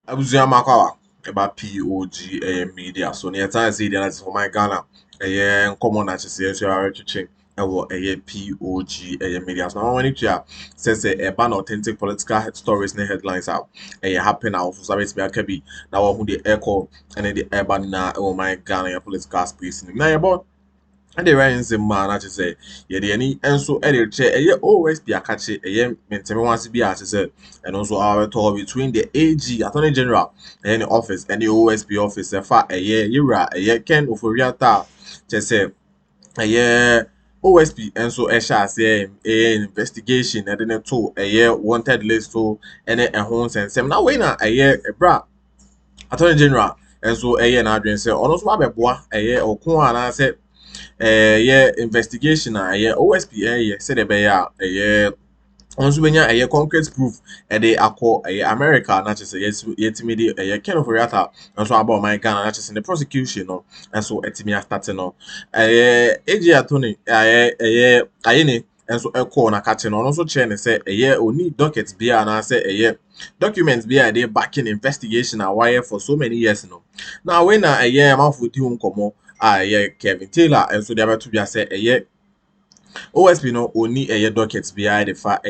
abusua makwa about POG media. So near time see the for my Ghana common na chese so are twetwe ewo POG media. So now when it says a ban authentic political stories and headlines out happen now so service me akabi na wo hu the echo and the urban na my Ghana political space. Na about and the right in man I say yeah the any and so edit che always be a catch maintain once be as said and also our talk between the AG Attorney General and the office and the OSP office fa a year Ken Ofori ta che say a year OSP and so say a investigation and then to a year wanted list to and a home and some now when a year a bra Attorney General and so a year na adwen say ono so abeboa a year okun ana say yeah investigation yeah OSP yeah said be yeah once we a concrete proof they akọ America not just yes yet me kind of reata and so about my Ghana not just in the prosecution no and so etimi start no AG attorney Ayíní and so echo na catch no also chair say only docket be and say documents be they backing investigation and why for so many years no now when am for di unkomo Kevin Taylor and so they about to be say OSP no only dockets behind the fact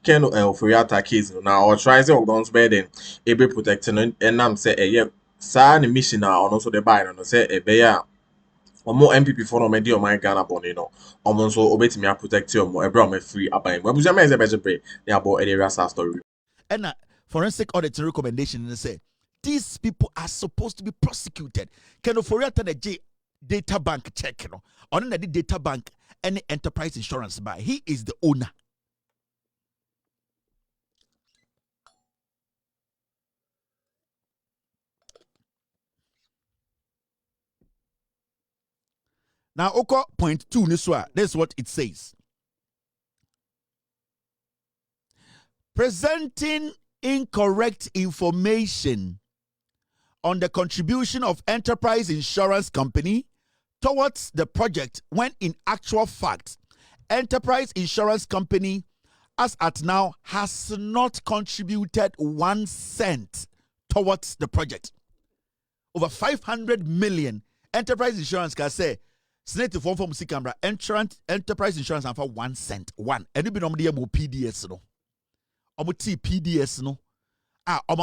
Ken Ofori case now or tries to guns then able protecting and I'm say sign mission now and also the buy no say or more MPP for no media my Ghana born no almost so obey me protect you more everyone free abai we buja me is a better break they about any rasa story and forensic audit recommendation and say these people are supposed to be prosecuted. Ken Ofori the J data bank check no on the data bank any enterprise insurance by he is the owner. Now, Oko point 2 Niswa, this is what it says. Presenting incorrect information on the contribution of enterprise insurance company towards the project when in actual fact, enterprise insurance company as at now has not contributed 1 cent towards the project. Over 500 million enterprise insurance can say Senate form from camera enterprise insurance and for 1 cent. One. And you be normally PDS no. PDS no.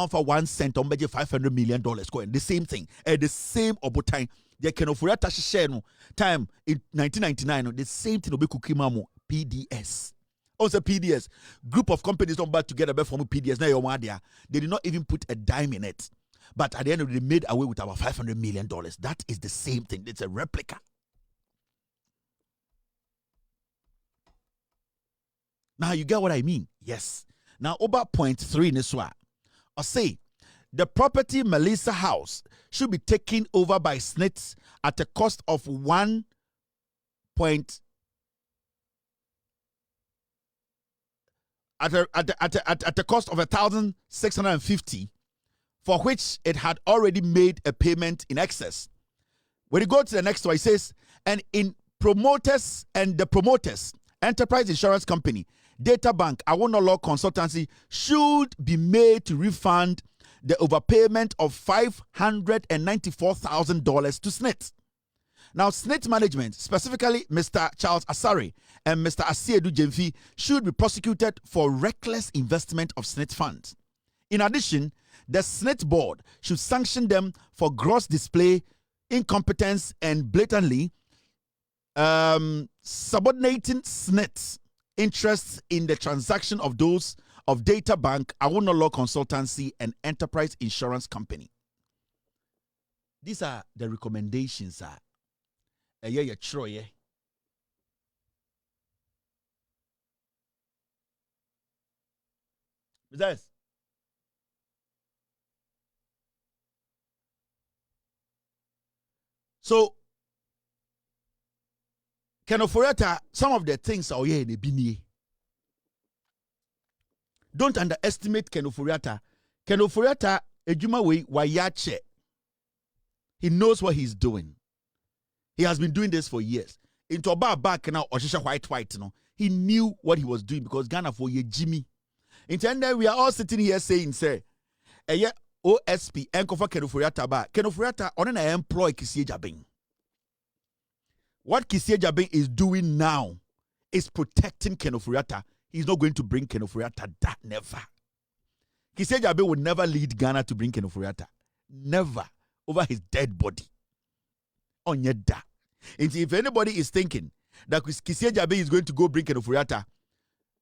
For 1 cent on budget $500 million coin. The same thing. At the same time. They can offer a share no time in 1999. The same thing will be Kukimamu PDS. Also PDS group of companies don't back together from PDS. Now you're one there. They did not even put a dime in it. But at the end of the day, made away with our $500 million. That is the same thing. It's a replica. Now you get what I mean? Yes. Now over point 3 in this one. I say the property Melissa House should be taken over by SNITs at a cost of at a cost of $1,650, for which it had already made a payment in excess. When you go to the next one, it says, and in promoters and the promoters, enterprise insurance company, data bank, Awona Law Consultancy should be made to refund the overpayment of $594,000 to SNIT. Now, SNIT management, specifically Mr. Charles Asare and Mr. Asiedu Jemfi, should be prosecuted for reckless investment of SNIT funds. In addition, the SNIT board should sanction them for gross display, incompetence, and blatantly subordinating SNIT's interests in the transaction of those of Data Bank, Awona Law Consultancy, and Enterprise Insurance Company. These are the recommendations. Yes. So, Ken Ofori, some of the things are here in the bini. Don't underestimate Ken Ofori. Ken Ofori, ejuma we wayache. He knows what he's doing. He has been doing this for years. Into about back now, Oshisha white, no. He knew what he was doing because Ghana for ye Jimmy. In the end, we are all sitting here saying, say, OSP enkofa Kenoforiata ba. Kenoforiata on na employ Kissi Agyaben. What Kissi Agyaben is doing now is protecting Kenoforiata. He's not going to bring Kenoforiata. That never. Kissi Agyaben would never lead Ghana to bring Kenoforiata. Never. Over his dead body. On your da. And if anybody is thinking that Kissi Agyaben is going to go bring Kenoforiata,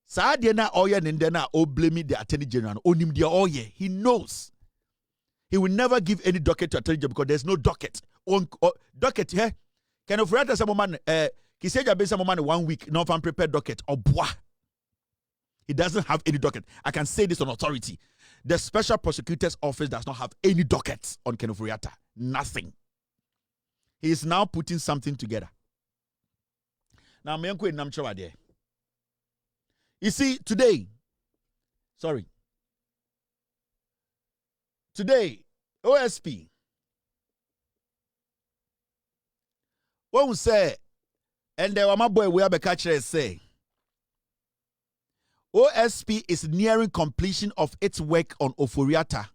Saadiana Oye Nindena o blame the Attorney General. Onim dia Oye. He knows. He will never give any docket to Attorney General because there's no docket. Docket here. Kenoforiata some man Kissi Agyaben some man 1 week, no fan prepared docket. Or boah. He doesn't have any docket. I can say this on authority. The Special Prosecutor's Office does not have any dockets on Kenoforiata. Nothing. He is now putting something together. Now, you see, today, OSP, what we say, and there were my boy, we have a catcher say, OSP is nearing completion of its work on Oforiata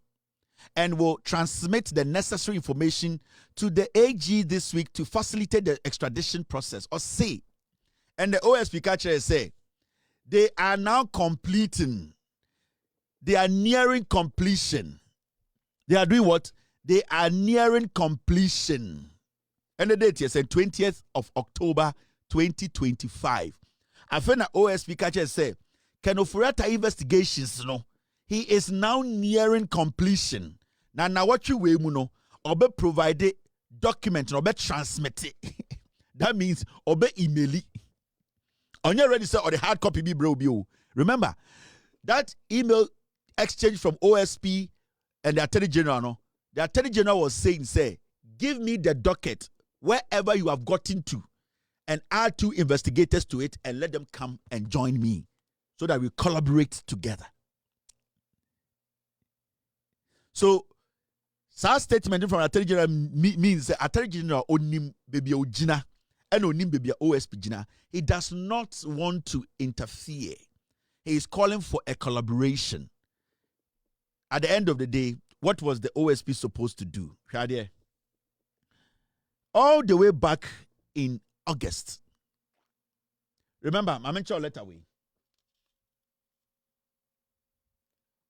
and will transmit the necessary information to the AG this week to facilitate the extradition process. Or say, and the OSP catcher say, they are now completing. They are nearing completion. They are doing what? They are nearing completion. And the date is 20th of October 2025. I find that OSP catcher say, Kenoforiata investigations, he is now nearing completion. Now what you will know, obe provide document, obe transmit it. That means obe email it. On your ready, sir, or the hard copy be bro. Remember that email exchange from OSP and the Attorney General. No, the Attorney General was saying, "Say, give me the docket wherever you have gotten to, and add 2 investigators to it, and let them come and join me." So that we collaborate together. So, such statement from Attorney General means that Attorney General onim baby ojina and onim baby OSP jina. He does not want to interfere. He is calling for a collaboration. At the end of the day, what was the OSP supposed to do? All the way back in August. Remember, I mentioned your letter away.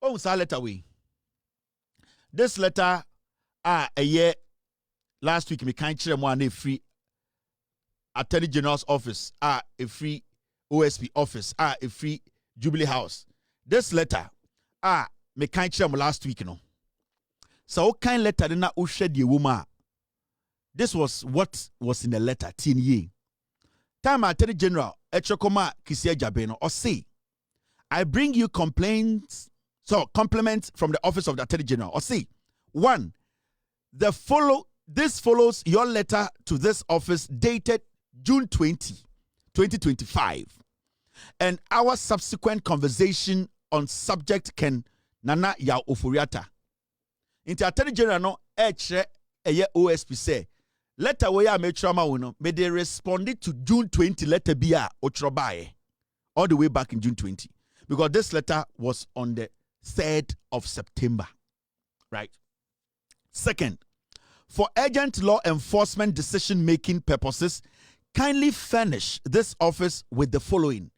Oh, sa letter we. This letter, a year last week, me can't share one a free Attorney General's office, a free OSP office, a free Jubilee House. This letter, me can't share last week, So what kind letter did not shed the woman? This was what was in the letter, 10 years. Time Attorney General, Echokoma Kissi Agyaben, or say, I bring you compliments from the Office of the Attorney General. Or see, 1, this follows your letter to this office dated June 20, 2025. And our subsequent conversation on subject can nana ya Oforiata. Into Attorney General no OSP say, letter where I made trauma uno, may they responded to June 20 letter BR Otrobaye all the way back in June 20. Because this letter was on the 3rd of September, right? Second, for urgent law enforcement decision-making purposes, kindly furnish this office with the following.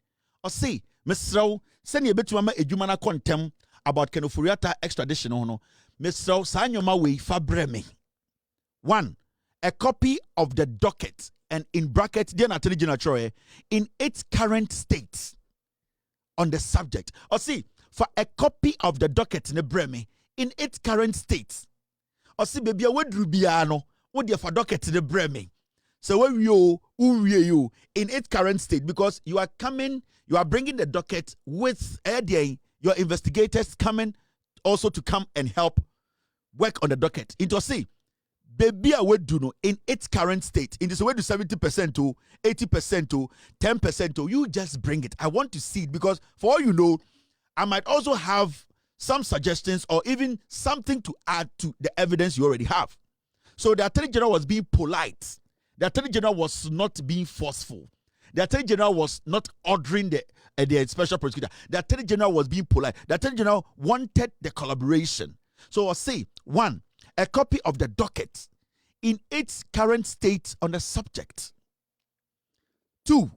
Or say, Mr. send you a bit to Ejumana contem about Kenoforiata extradition. Mr. Sanyoma way fabreme. 1, a copy of the docket and in brackets, dear Attorney General, in its current state on the subject. Or see, for a copy of the docket in its current state. Or see, baby, I would rubiano, would you for docket in the breme? So when you in its current state, because you are bringing the docket with your investigators coming also to come and help work on the docket. Into see, baby, I would do no in its current state. In this way to 70% to 80% to 10% to you just bring it. I want to see it because for all you know, I might also have some suggestions or even something to add to the evidence you already have. So the Attorney General was being polite. The Attorney General was not being forceful. The Attorney General was not ordering the special prosecutor. The Attorney General was being polite. The Attorney General wanted the collaboration. So I'll say, 1, a copy of the docket in its current state on the subject. 2,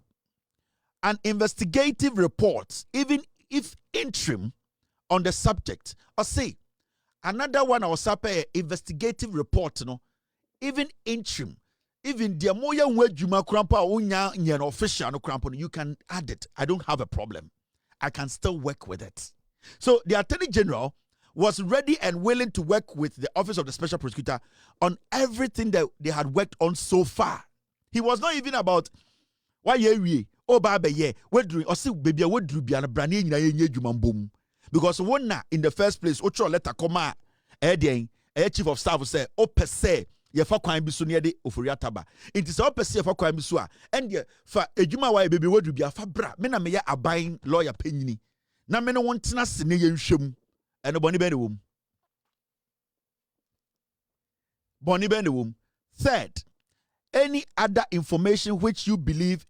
an investigative report, even if interim, on the subject. Or say, another one, I will say, investigative report, even interim. Even the moya wejuma krampa unya nyen official no krampo, you can add it. I don't have a problem. I can still work with it. So the Attorney General was ready and willing to work with the Office of the Special Prosecutor on everything that they had worked on so far. He was not even about why ye oh baba ye what do or see baby what do be an brand boom. Because one na in the first place, ocho letter comma chief of staff say, oh per se. Ye fa kwan bi so ne de Ofori ataba enti se opese ye fa kwan bi so a ende fa edwuma wa baby wadu bia fa bra me na me ye aban lawyer panyini na me ne won tena se ne ye nhwem ene boni be ne wom Third, any other information which you believe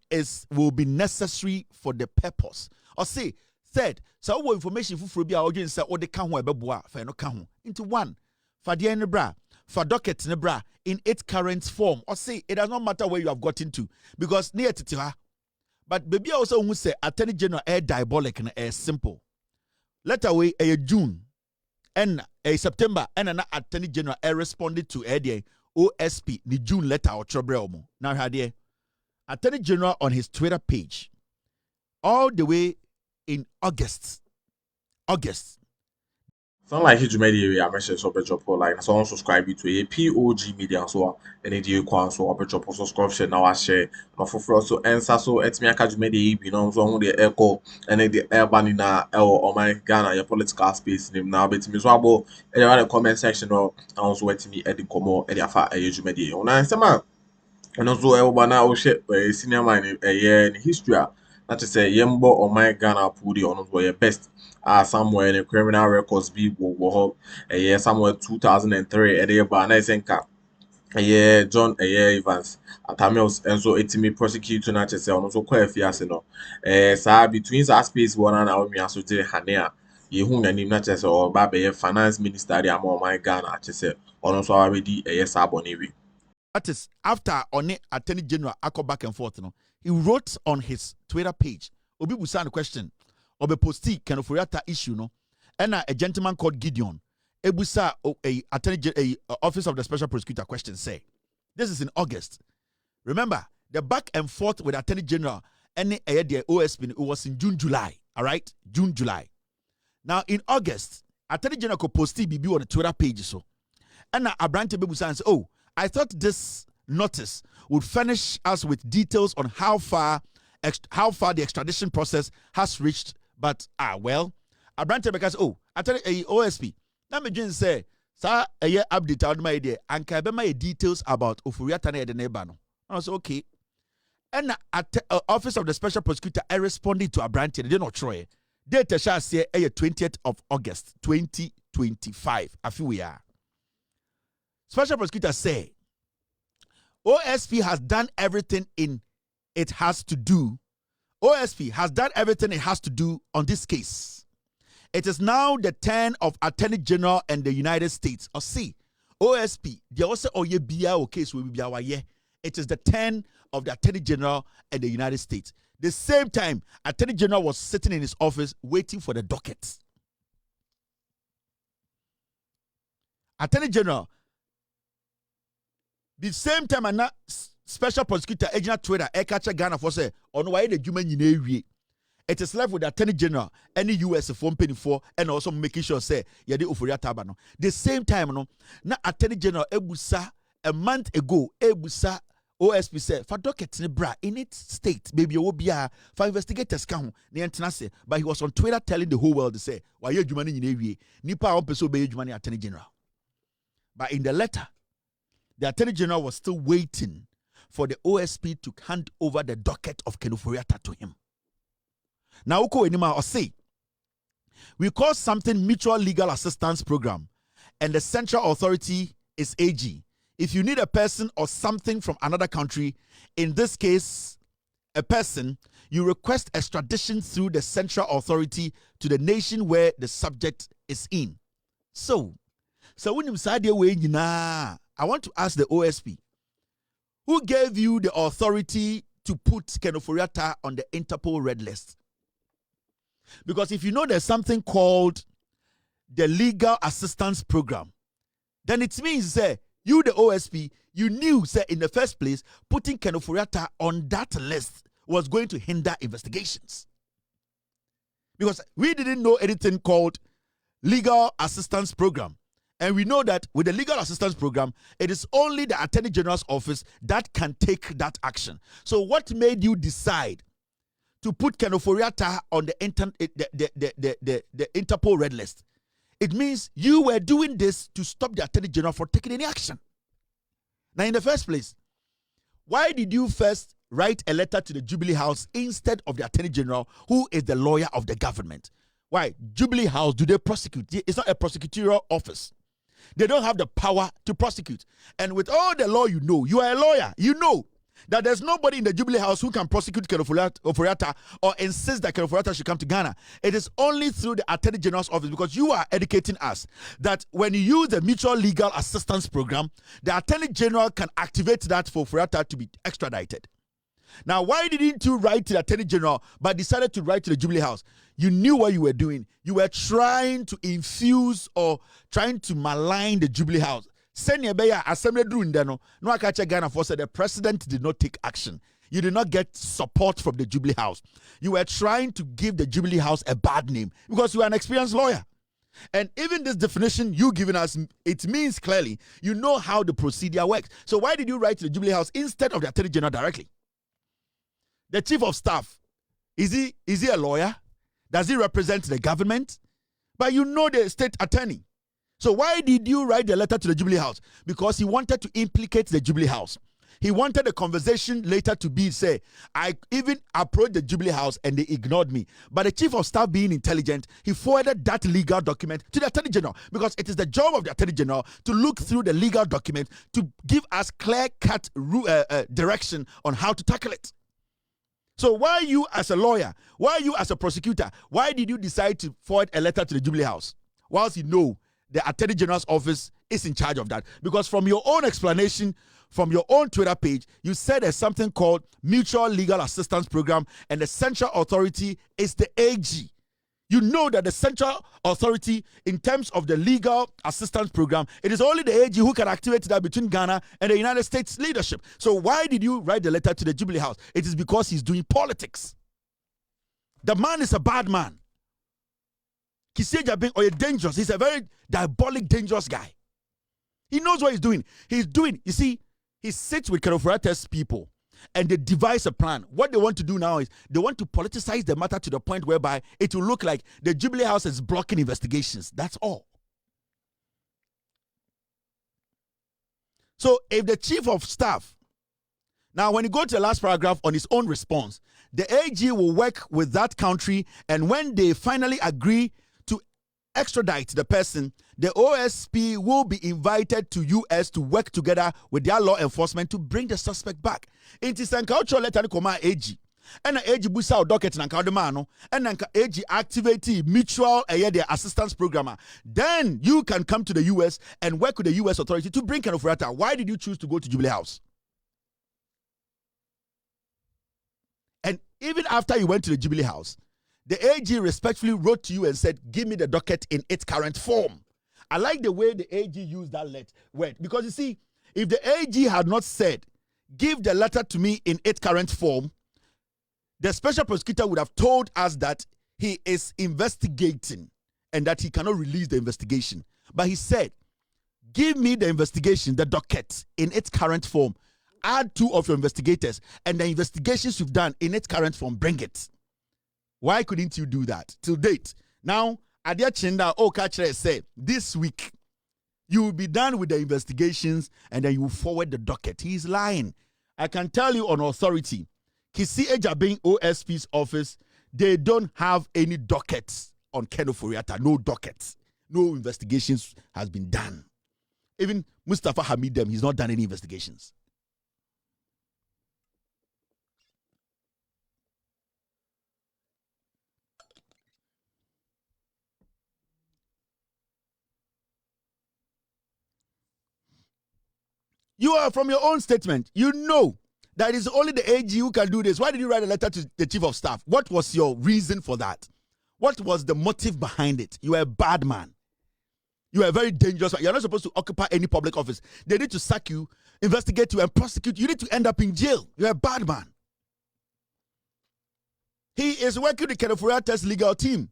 will be necessary for the purpose. Or say, third, so what information for be our audience or the can ho ebeboa fa no ka ho into 1 fa de ne bra for Dockét ne bra in its current form. Or say it does not matter where you have gotten to because near titiha. But baby also who say Attorney General diabolic and simple. Letter way a June and a September and an Attorney General responded to a OSP the June letter or trouble. Now had Attorney General on his Twitter page all the way in August. Sound like Agyaben Media, I mentioned so drop like so subscribe to a POG Media so any day kwan so drop subscription now I share no for so answer so etimi Agyaben Media bi no so hu the echo and the urban na o my Ghana your political space name now betimi so abo e the comment section no also etimi e the komo e the afa Agyaben Media una nsema and also e na o share senior man in history that is say yembo o my Ghana pudi on your best somewhere in the criminal records be somewhere 2003 at the bar I think John Evans Tamils and so etimi prosecutor na chese ono so kwa afiase no between that space one and Naomi aso je hanea ye hu nanim na chese o ba be finance minister dey am my Ghana chese ono so already saboniwi. That is after on Attorney General ako back and forth he wrote on his Twitter page obi busa the question obe posti Ken Ofori issue and a gentleman called Gideon ebusa a Office of the Special Prosecutor question say this is in August. Remember the back and forth with Attorney General and the OSP it was in July. All right, July. Now in August Attorney General could posti BB on the Twitter page so and a branch ebusa and say, oh, I thought this notice would furnish us with details on how far the extradition process has reached. But well, a branch because I tell you OSP. Now me just say, sir, a year update on my idea and can be my details about Ofori atane the neighbor. I was okay. And at Office of the Special Prosecutor, I responded to a branch. They did not try. Date shall say 20th of August 2025. I feel we are. Special Prosecutor say OSP has done everything it has to do. OSP has done everything it has to do on this case. It is now the turn of Attorney General and the United States. Or see, OSP, they also case will be our year. It is the turn of the Attorney General and the United States. The same time, Attorney General was sitting in his office waiting for the docket. Attorney General, the same time, and now Special Prosecutor Agent Twitter, catch Ghana for say, on why the human in it is left with the Attorney General, any US form penny for, and also making sure say, yeah, the Ofori tabano. The same time, now Attorney General Ebusa a month ago, Ebusa OSP said, for Dockét bra in its state, maybe you will be for investigators count the international, but he was on Twitter telling the whole world to say, why you money in a Nipa on person be money Attorney General. But in the letter, the Attorney General was still waiting for the OSP to hand over the docket of Ken Ofori to him. Now, or say, we call something Mutual Legal Assistance Program, and the central authority is AG. If you need a person or something from another country, in this case, a person, you request extradition through the central authority to the nation where the subject is in. So, So when you say the way I want to ask the OSP, who gave you the authority to put Ken Ofori-Atta on the Interpol red list? Because if you know there's something called the Legal Assistance Program, then it means that you, the OSP, you knew in the first place putting Ken Ofori-Atta on that list was going to hinder investigations. Because we didn't know anything called Legal Assistance Program. And we know that with the Legal Assistance Program, it is only the Attorney General's office that can take that action. So what made you decide to put Ken Ofori-Atta on the Interpol red list? It means you were doing this to stop the Attorney General from taking any action. Now, in the first place, why did you first write a letter to the Jubilee House instead of the Attorney General, who is the lawyer of the government? Why? Jubilee House, do they prosecute? It's not a prosecutorial office. They don't have the power to prosecute. And with all the law you know, you are a lawyer. You know that there's nobody in the Jubilee House who can prosecute Ken Ofori-Atta or insist that Ken Ofori-Atta should come to Ghana. It is only through the Attorney General's office, because you are educating us that when you use the Mutual Legal Assistance Program, the Attorney General can activate that for Ofori-Atta to be extradited. Now, why didn't you write to the Attorney General but decided to write to the Jubilee House? You knew what you were doing. You were trying to infuse or trying to malign the Jubilee House. Ghana for said the president did not take action. You did not get support from the Jubilee House. You were trying to give the Jubilee House a bad name because you are an experienced lawyer. And even this definition you given us, it means clearly you know how the procedure works. So why did you write to the Jubilee House instead of the Attorney General directly? The chief of staff, is he a lawyer? Does he represent the government? But you know the state attorney. So why did you write the letter to the Jubilee House? Because he wanted to implicate the Jubilee House. He wanted the conversation later to be, say, I even approached the Jubilee House and they ignored me. But the chief of staff, being intelligent, he forwarded that legal document to the Attorney General, because it is the job of the Attorney General to look through the legal document to give us clear-cut direction on how to tackle it. So why you as a lawyer, why you as a prosecutor, why did you decide to forward a letter to the Jubilee House whilst you know the Attorney General's office is in charge of that? Because from your own explanation, from your own Twitter page, you said there's something called Mutual Legal Assistance Program, and the central authority is the AG. You know that the central authority, in terms of the legal assistance program, it is only the AG who can activate that between Ghana and the United States leadership. So why did you write the letter to the Jubilee House? It is because he's doing politics. The man is a bad man. Kissi Agyaben, or dangerous. He's a very diabolic, dangerous guy. He knows what he's doing. You see, he sits with Ken Ofori-Atta's people and they devise a plan. What they want to do now is they want to politicize the matter to the point whereby it will look like the Jubilee House is blocking investigations. That's all. So if the chief of staff, now when you go to the last paragraph on his own response, the AG will work with that country, and when they finally agree to extradite the person, the OSP will be invited to US to work together with their law enforcement to bring the suspect back. It is an cultural letter to AG. And the AG busa Dockét na kaudemano, and then AG activate mutual their assistance programmer. Then you can come to the US and work with the US authority to bring Ken Ofori-Atta. Why did you choose to go to Jubilee House? And even after you went to the Jubilee House, the AG respectfully wrote to you and said, give me the docket in its current form. I like the way the AG used that word, because you see, if the AG had not said, give the letter to me in its current form, the special prosecutor would have told us that he is investigating and that he cannot release the investigation. But he said, give me the investigation, the docket, in its current form. Add 2 of your investigators, and the investigations you've done in its current form, bring it. Why couldn't you do that till date? Now, Adia Chinda Okachere say this week you will be done with the investigations and then you will forward the docket. He's lying. I can tell you on authority, Kissi Agyaben OSP's office, they don't have any dockets on Ken Ofori-Atta. No dockets. No investigations has been done. Even Mustafa Hamidem, he's not done any investigations. You are from your own statement. You know that it's only the AG who can do this. Why did you write a letter to the chief of staff? What was your reason for that? What was the motive behind it? You are a bad man. You are a very dangerous man. You're not supposed to occupy any public office. They need to sack you, investigate you, and prosecute you. You need to end up in jail. You're a bad man. He is working with Kenoforiata's legal team.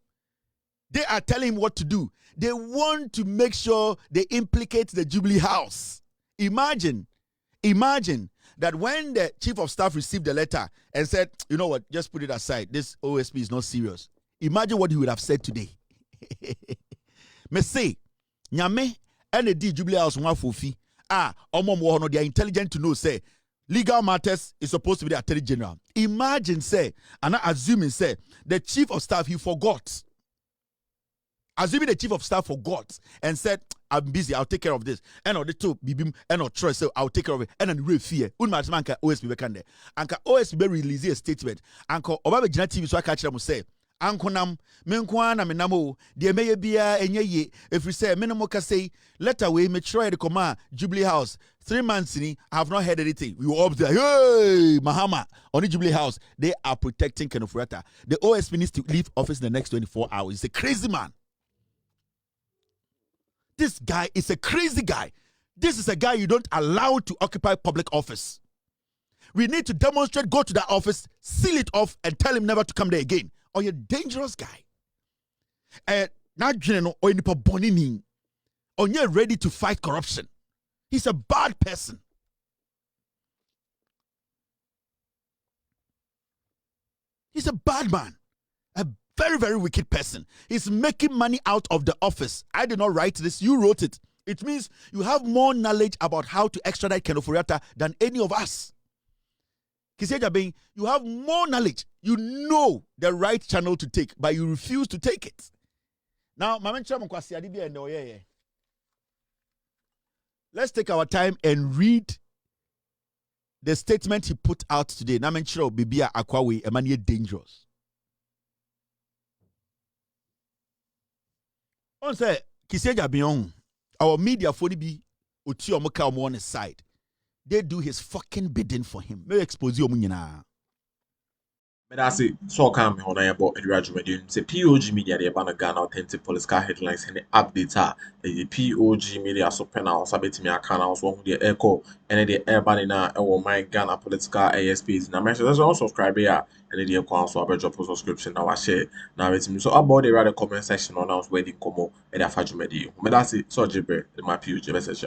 They are telling him what to do. They want to make sure they implicate the Jubilee House. Imagine that when the chief of staff received the letter and said, you know what, just put it aside. This OSP is not serious. Imagine what he would have said today. Me say, Nyame and the Jubilee House wafofi. They are intelligent to know, say, legal matters is supposed to be the Attorney General. Imagine, say, and I assuming, say, the chief of staff, he forgot. Assuming the chief of staff forgot and said, I'm busy, I'll take care of this. And the two, bibim, and Troy, so I'll take care of it. And then real fear. Unmatchmanka OSP Bekande. Anka OSP release a statement. Anko Obabe Jina TV, so I catch them say, Anko nam, menkwana menamo, de meye bia enye if we say, Menomoka say, let away, me try the command, Jubilee House. 3 months in, I have not heard anything. We were up there, hey, Mahama, on the Jubilee House. They are protecting Kenoforiata. The OSP needs to leave office in the next 24 hours. He's a crazy man. This guy is a crazy guy. This is a guy you don't allow to occupy public office. We need to demonstrate, go to that office, seal it off, and tell him never to come there again. Or you're a dangerous guy. Or you're ready to fight corruption. He's a bad person. He's a bad man. A very, very wicked person. He's making money out of the office. I did not write this. You wrote it. It means you have more knowledge about how to extradite Kenoforiata than any of us. Kissi Agyaben, you have more knowledge. You know the right channel to take, but you refuse to take it. Now, let's take our time and read the statement he put out today. Namenchiro Bibia Akwawe, a man dangerous. On say Kissi Agyaben, our media for be uti omoka on his side. They do his fucking bidding for him. May expose you munyina. But I say, so come on about Agyaben. Say POG Media, the banner Ghana authentic political headlines and the update the POG Media so penal sabeti me akana so who the echo and the urban na e my Ghana political ASPs. Now mention that's also subscribe here and the echo so about drop subscription now I share. Now it's me so about the rather comment section on our wedding como and the Agyaben. But I say, so Jibre, my POG message.